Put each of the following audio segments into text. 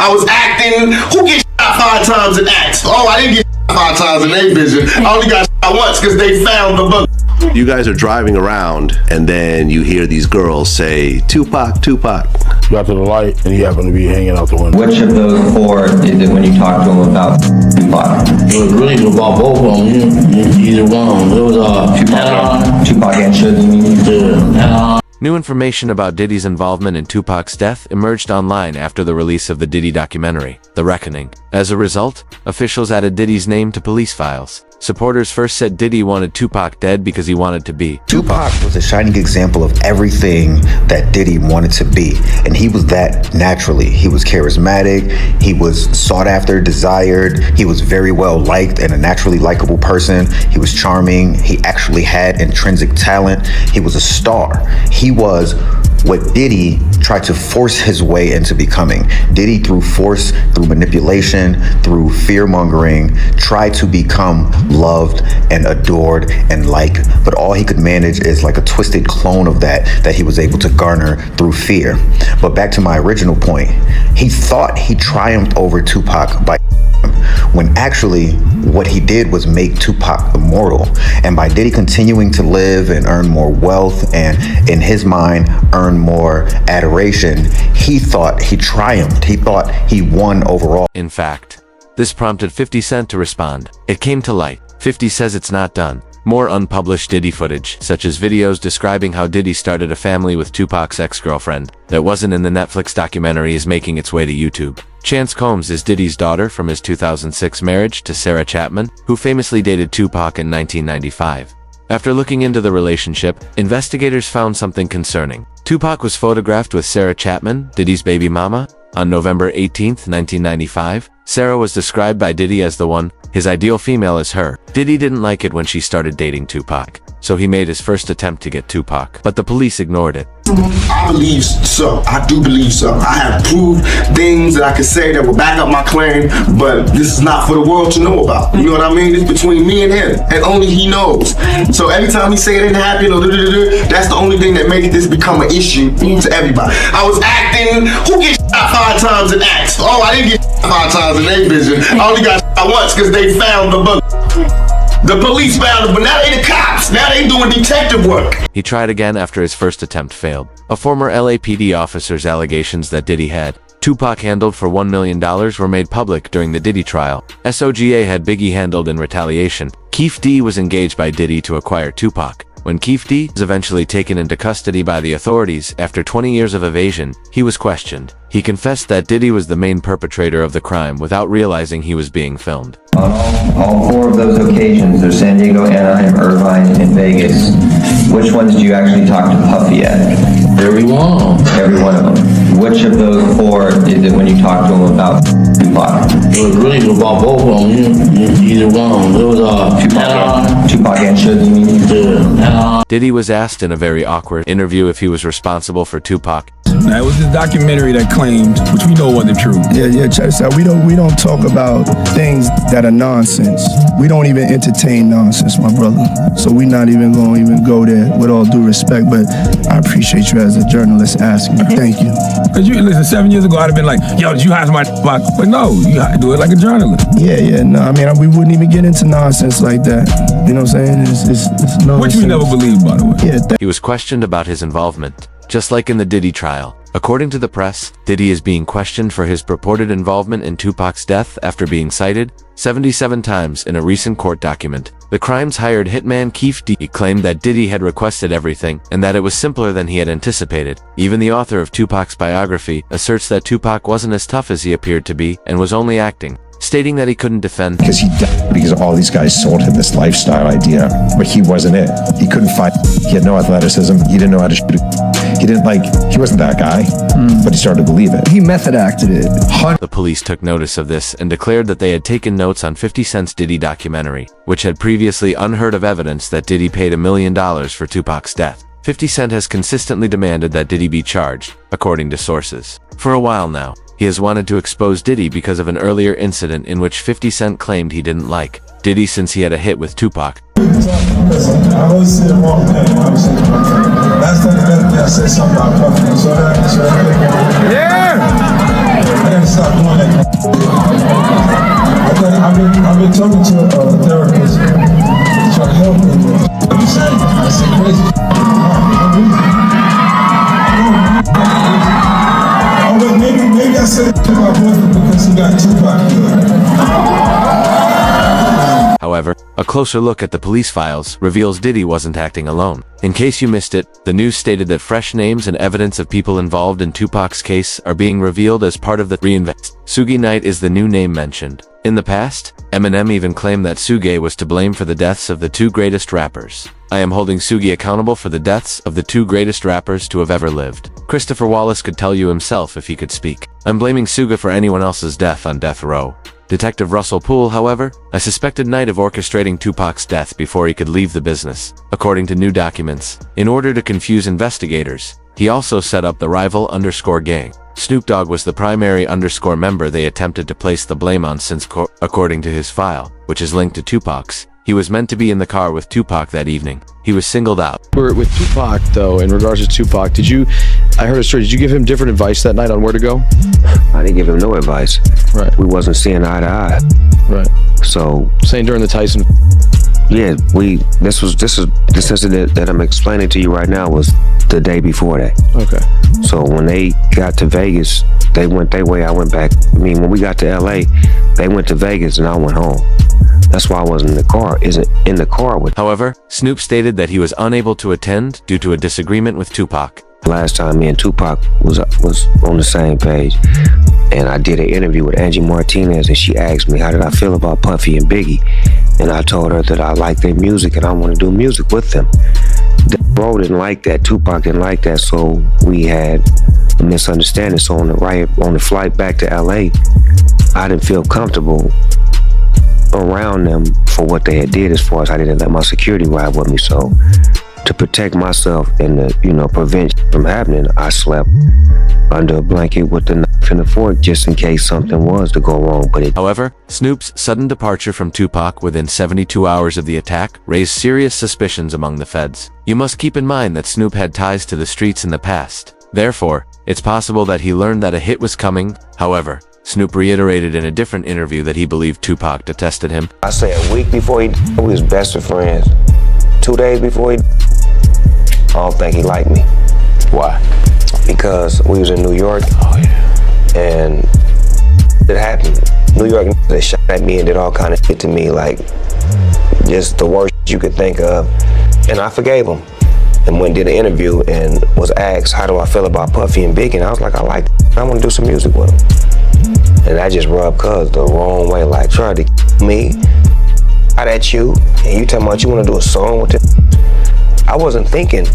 I was acting. Who gets shot 5 times in acts? Oh, I didn't get shot 5 times in their vision. I only got shot once because they found the book. You guys are driving around and then you hear these girls say, Tupac, Tupac. Got to the light and he happened to be hanging out the window. Which of those 4 is it when you talk to him about Tupac? It was really about both of them. Either one. It was Tupac and Suge, you mean? Yeah. New information about Diddy's involvement in Tupac's death emerged online after the release of the Diddy documentary, The Reckoning. As a result, officials added Diddy's name to police files. Supporters first said Diddy wanted Tupac dead because he wanted to be. Tupac was a shining example of everything that Diddy wanted to be, and he was that naturally. He was charismatic, he was sought after, desired, he was very well liked and a naturally likable person. He was charming, he actually had intrinsic talent, he was a star. He was what Diddy tried to force his way into becoming. Diddy, through force, through manipulation, through fear-mongering, tried to become loved and adored and liked, but all he could manage is like a twisted clone of that he was able to garner through fear. But back to my original point, he thought he triumphed over Tupac by when actually what he did was make Tupac immortal. And by Diddy continuing to live and earn more wealth and in his mind earn more adoration, he thought he triumphed. He thought he won overall. In fact, this prompted 50 Cent to respond. It came to light. 50 says it's not done. More unpublished Diddy footage, such as videos describing how Diddy started a family with Tupac's ex-girlfriend that wasn't in the Netflix documentary, is making its way to YouTube. Chance Combs is Diddy's daughter from his 2006 marriage to Sarah Chapman, who famously dated Tupac in 1995. After looking into the relationship, investigators found something concerning. Tupac was photographed with Sarah Chapman, Diddy's baby mama, on November 18, 1995. Sarah was described by Diddy as the one, his ideal female as her. Diddy didn't like it when she started dating Tupac, so he made his first attempt to get Tupac, but the police ignored it. I believe so. I do believe so. I have proved things that I could say that will back up my claim, but this is not for the world to know about. You know what I mean? It's between me and him, and only he knows. So every time he say it didn't happen, or that's the only thing that makes this become an issue to everybody. I was acting. Who gets shot 5 times in acts? Oh, I didn't get shot 5 times in their vision. I only got shot once because they found the book. The police found him, but now they the cops. Now they doing detective work. He tried again after his first attempt failed. A former LAPD officer's allegations that Diddy had Tupac handled for $1 million were made public during the Diddy trial. SOGA had Biggie handled in retaliation. Keefe D was engaged by Diddy to acquire Tupac. When Keefe D was eventually taken into custody by the authorities after 20 years of evasion, he was questioned. He confessed that Diddy was the main perpetrator of the crime without realizing he was being filmed. On all 4 of those occasions, there's San Diego, Anaheim, Irvine, and Vegas. Which ones do you actually talk to Puffy at? Every one. Every one of them. Which of those 4 is it when you talk to him about Tupac? It was really about both of them. Either one. It was Tupac and Suge, you mean? Yeah. Diddy was asked in a very awkward interview if he was responsible for Tupac. Now, it was this documentary that claimed, which we know wasn't true. Yeah, check this out. We don't talk about things that are nonsense. We don't even entertain nonsense, my brother. So we're not even going to go there, with all due respect. But I appreciate you as a journalist asking. Thank you. Because you listen, 7 years ago, I'd have been like, yo, did you hire somebody? But no, you do it like a journalist. Yeah, no, I mean, we wouldn't even get into nonsense like that. You know what I'm saying? It's nonsense. Which we never believed, by the way. Yeah. He was questioned about his involvement, just like in the Diddy trial. According to the press, Diddy is being questioned for his purported involvement in Tupac's death after being cited 77 times in a recent court document. The Crimes hired hitman Keefe D claimed that Diddy had requested everything and that it was simpler than he had anticipated. Even the author of Tupac's biography asserts that Tupac wasn't as tough as he appeared to be and was only acting, stating that he couldn't defend. Because he died because all these guys sold him this lifestyle idea, but he wasn't it. He couldn't fight. He had no athleticism. He didn't know how to shoot. He wasn't that guy, but he started to believe it. He method acted it. The police took notice of this and declared that they had taken notes on 50 Cent's Diddy documentary, which had previously unheard of evidence that Diddy paid $1 million for Tupac's death. 50 Cent has consistently demanded that Diddy be charged, according to sources. For a while now, he has wanted to expose Diddy because of an earlier incident in which 50 Cent claimed he didn't like Diddy since he had a hit with Tupac. I always say the wrong thing. Last time I said something about Puffy. Yeah! I gotta stop doing that. I've been talking to a therapist trying to help me. I said crazy. Oh wait, maybe I said it to my boyfriend because he got Tupac. However, a closer look at the police files reveals Diddy wasn't acting alone. In case you missed it, the news stated that fresh names and evidence of people involved in Tupac's case are being revealed as part of the reinvest. Suge Knight is the new name mentioned. In the past, Eminem even claimed that Suge was to blame for the deaths of the two greatest rappers. I am holding Suge accountable for the deaths of the two greatest rappers to have ever lived. Christopher Wallace could tell you himself if he could speak. I'm blaming Suge for anyone else's death on death row. Detective Russell Poole, however, I suspected Knight of orchestrating Tupac's death before he could leave the business. According to new documents, in order to confuse investigators, he also set up the rival _ gang. Snoop Dogg was the primary _ member they attempted to place the blame on since, according to his file, which is linked to Tupac's, he was meant to be in the car with Tupac that evening. He was singled out. With Tupac, though, in regards to Tupac, I heard a story, did you give him different advice that night on where to go? I didn't give him no advice. Right. We wasn't seeing eye to eye. Right. So. Saying during the Tyson. Yeah, this incident that I'm explaining to you right now was the day before that. Okay. So when they got to Vegas, they went their way, I went back. I mean, when we got to LA, they went to Vegas and I went home. That's why I wasn't in the car with. However, Snoop stated that he was unable to attend due to a disagreement with Tupac. Last time me and Tupac was on the same page, and I did an interview with Angie Martinez, and she asked me how did I feel about Puffy and Biggie, and I told her that I like their music and I want to do music with them. Bro didn't like that, Tupac didn't like that, so we had a misunderstanding. So on the flight back to LA, I didn't feel comfortable around them for what they had did, as far as I didn't let my security ride with me. So to protect myself and to prevent from happening, I slept under a blanket with the knife and the fork just in case something was to go wrong. However, Snoop's sudden departure from Tupac within 72 hours of the attack raised serious suspicions among the feds. You must keep in mind that Snoop had ties to the streets in the past. Therefore, it's possible that he learned that a hit was coming. However, Snoop reiterated in a different interview that he believed Tupac detested him. I say a week before we was best of friends. 2 days before I don't think he liked me. Why? Because we was in New York. Oh yeah. And it happened. New York, they shot at me and did all kind of shit to me, like just the worst you could think of. And I forgave him. And went and did an interview and was asked, how do I feel about Puffy and Biggie? And I was like, I like it. I want to do some music with him. And I just rubbed Cuz the wrong way, like tried to me out at you, and you talking about you want to do a song with him. I wasn't thinking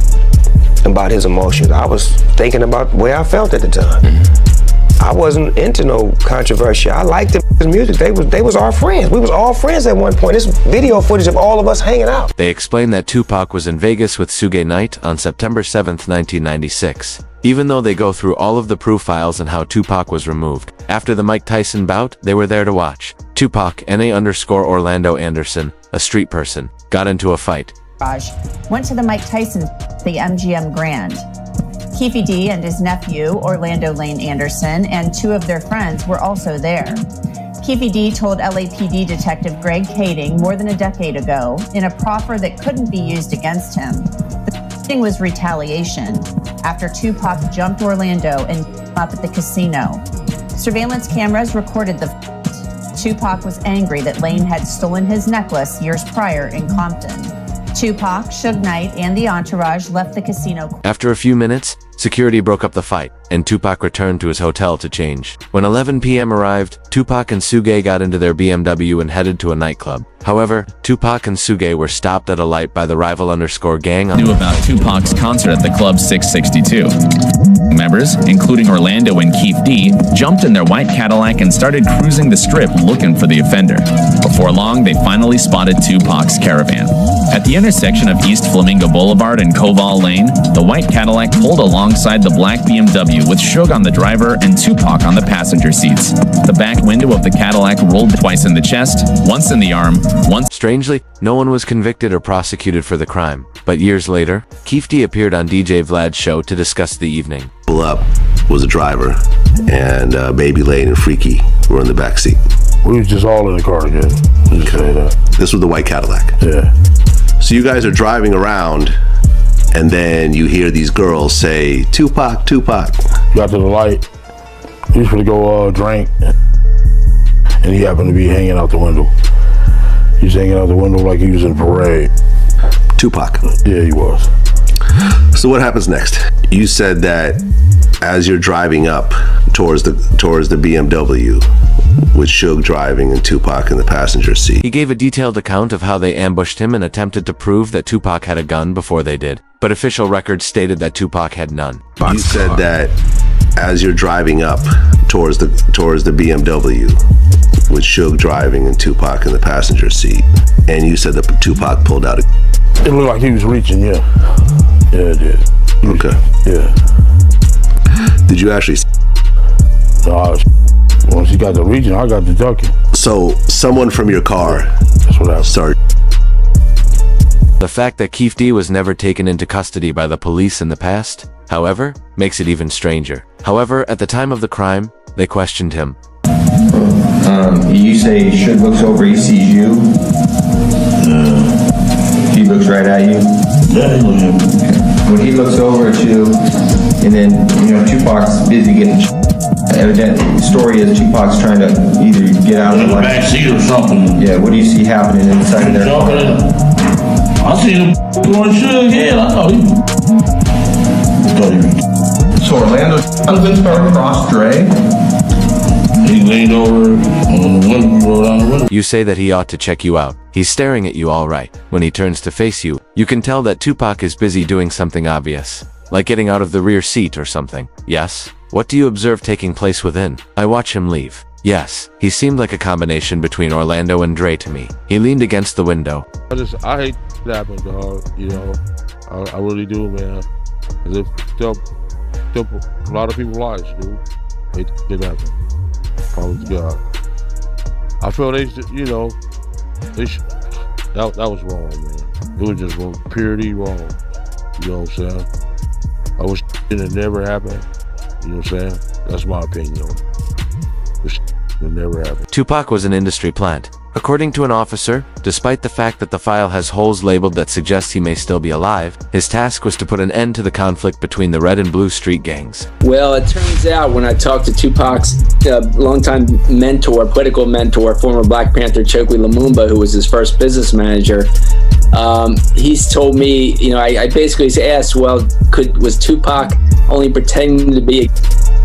about his emotions. I was thinking about the way I felt at the time. I wasn't into no controversy. I liked his music. They was our friends. We was all friends at one point. This video footage of all of us hanging out. They explained that Tupac was in Vegas with Suge Knight on September 7th, 1996. Even though they go through all of the proof files and how Tupac was removed. After the Mike Tyson bout, they were there to watch. Tupac, NA_Orlando Anderson, a street person, got into a fight. Went to the Mike Tyson, the MGM Grand. Keefe D and his nephew, Orlando Lane Anderson, and two of their friends were also there. Keefe D told LAPD Detective Greg Kading more than a decade ago in a proffer that couldn't be used against him. The thing was retaliation after Tupac jumped Orlando and up at the casino. Surveillance cameras recorded the fight. Tupac was angry that Lane had stolen his necklace years prior in Compton. Tupac, Suge Knight, and the entourage left the casino. After a few minutes, security broke up the fight, and Tupac returned to his hotel to change. When 11 p.m. arrived, Tupac and Suge got into their BMW and headed to a nightclub. However, Tupac and Suge were stopped at a light by the rival _ gang. Knew about Tupac's concert at the Club 662. Members, including Orlando and Keefe D, jumped in their white Cadillac and started cruising the strip looking for the offender. Before long, they finally spotted Tupac's caravan. At the intersection of East Flamingo Boulevard and Koval Lane, the white Cadillac pulled alongside the black BMW with Suge on the driver and Tupac on the passenger seats. The back window of the Cadillac rolled twice in the chest, once in the arm, once. Strangely, no one was convicted or prosecuted for the crime. But years later, Keefe D appeared on DJ Vlad's show to discuss the evening. pull up was a driver, and Baby Lane and Freaky were in the back seat. We was just all in the car together. Just say that. This was the white Cadillac. Yeah. So you guys are driving around, and then you hear these girls say, Tupac, Tupac. Got to the light. He was gonna go drink, and he happened to be hanging out the window. He's hanging out the window like he was in a parade. Tupac. Yeah, he was. So what happens next? You said that as you're driving up towards the BMW, with Suge driving and Tupac in the passenger seat. He gave a detailed account of how they ambushed him and attempted to prove that Tupac had a gun before they did, but official records stated that Tupac had none. You said that as you're driving up towards the BMW, with Suge driving and Tupac in the passenger seat, and you said that Tupac pulled out a... It looked like he was reaching, yeah. Yeah, it did. Okay. Yeah. Did you actually... No, once he got the reaching, I got the ducking. So, someone from your car... That's what happened. Started... The fact that Keef D was never taken into custody by the police in the past, however, makes it even stranger. However, at the time of the crime, they questioned him. You say Suge looks over, he sees you? He looks right at you? Yeah, he looks at me. When he looks over at you, and then, Tupac's busy getting evidently, the story is Tupac's trying to either get out of the light. Back seat or something. Yeah, what do you see happening inside of their car? I seen him going Suge head. I thought he... So Orlando's husband started across Dre? He leaned over on the window, rolled down the window. You say that he ought to check you out. He's staring at you all right. When he turns to face you, you can tell that Tupac is busy doing something obvious, like getting out of the rear seat or something. Yes? What do you observe taking place within? I watch him leave. Yes, he seemed like a combination between Orlando and Dre to me. He leaned against the window. I hate that happened, dog. I really do, man. Cause it still a lot of people's lives, dude. Hate that happen. Promise to God. I feel that was wrong, man. It was just wrong, purely wrong. You know what I'm saying? I wish it never happened. You know what I'm saying? That's my opinion on it. It never happened. Tupac was an industry plant. According to an officer, despite the fact that the file has holes labeled that suggest he may still be alive, his task was to put an end to the conflict between the Red and Blue street gangs. Well, it turns out when I talked to Tupac's longtime mentor, political mentor, former Black Panther Chokwe Lumumba, who was his first business manager, he's told me, I basically asked, well, was Tupac only pretending to be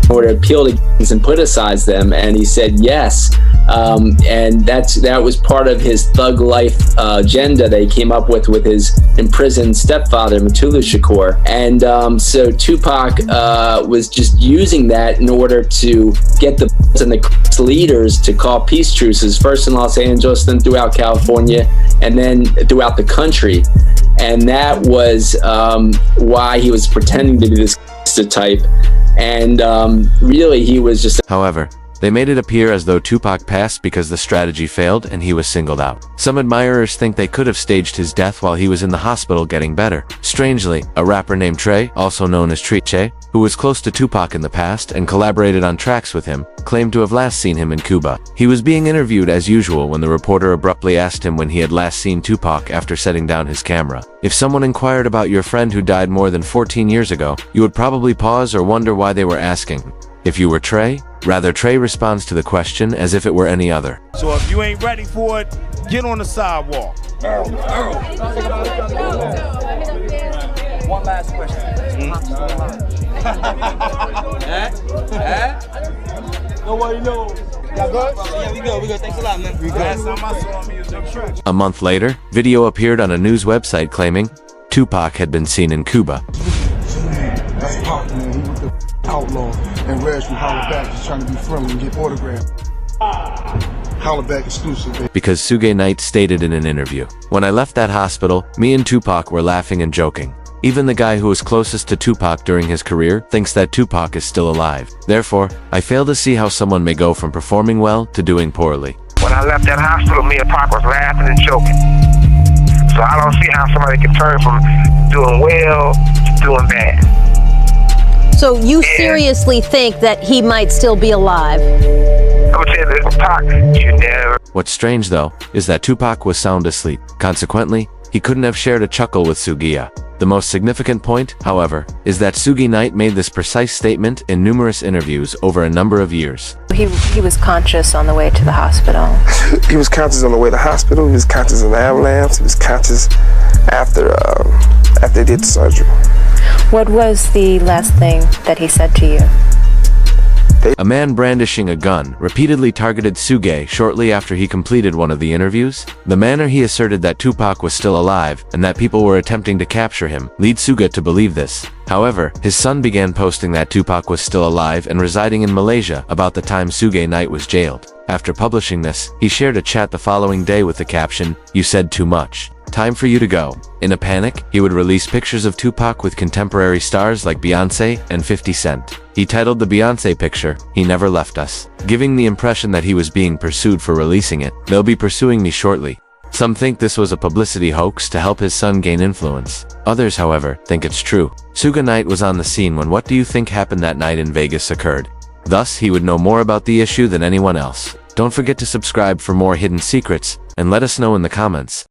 or to appeal to gangs and politicize them? And he said yes. And that was part of his thug life agenda that he came up with his imprisoned stepfather, Mutulu Shakur. And so Tupac was just using that in order to get the leaders to call peace truces, first in Los Angeles, then throughout California, and then throughout the country. And that was why he was pretending to be this type. And really, he was just... However, they made it appear as though Tupac passed because the strategy failed and he was singled out. Some admirers think they could have staged his death while he was in the hospital getting better. Strangely, a rapper named Trey, also known as Che, who was close to Tupac in the past and collaborated on tracks with him, claimed to have last seen him in Cuba. He was being interviewed as usual when the reporter abruptly asked him when he had last seen Tupac after setting down his camera. If someone inquired about your friend who died more than 14 years ago, you would probably pause or wonder why they were asking. If you were Trey, rather Trey responds to the question as if it were any other. So if you ain't ready for it, get on the sidewalk. One last question. Nobody knows. Y'all good? Yeah, we good. Thanks a lot, man. Last time I saw him, he was in church. A month later, video appeared on a news website claiming Tupac had been seen in Cuba. That's Pac, man. He was the outlaw. And Reg from Holla Back is trying to be friendly and get autographed. Holla Back exclusive, baby. Because Suge Knight stated in an interview, "When I left that hospital, me and Tupac were laughing and joking. Even the guy who was closest to Tupac during his career thinks that Tupac is still alive. Therefore, I fail to see how someone may go from performing well to doing poorly." When I left that hospital, me and Pac was laughing and joking. So I don't see how somebody can turn from doing well to doing bad. So So you seriously think that he might still be alive? I'm gonna tell you this, Pac, you never. What's strange though, is that Tupac was sound asleep. Consequently, he couldn't have shared a chuckle with Sugiya. The most significant point, however, is that Suge Knight made this precise statement in numerous interviews over a number of years. He was conscious on the way to the hospital. He was conscious on the way to the hospital. He was conscious in the ambulance. He was conscious after they did the surgery. What was the last thing that he said to you? A man brandishing a gun repeatedly targeted Suge shortly after he completed one of the interviews. The manner he asserted that Tupac was still alive and that people were attempting to capture him lead Suge to believe this. However, his son began posting that Tupac was still alive and residing in Malaysia about the time Suge Knight was jailed. After publishing this, he shared a chat the following day with the caption, "You said too much. Time for you to go." In a panic, he would release pictures of Tupac with contemporary stars like Beyonce and 50 Cent. He titled the Beyonce picture, "He Never Left Us," giving the impression that he was being pursued for releasing it. "They'll be pursuing me shortly." Some think this was a publicity hoax to help his son gain influence. Others, however, think it's true. Suge Knight was on the scene when what do you think happened that night in Vegas occurred. Thus, he would know more about the issue than anyone else. Don't forget to subscribe for more hidden secrets, and let us know in the comments.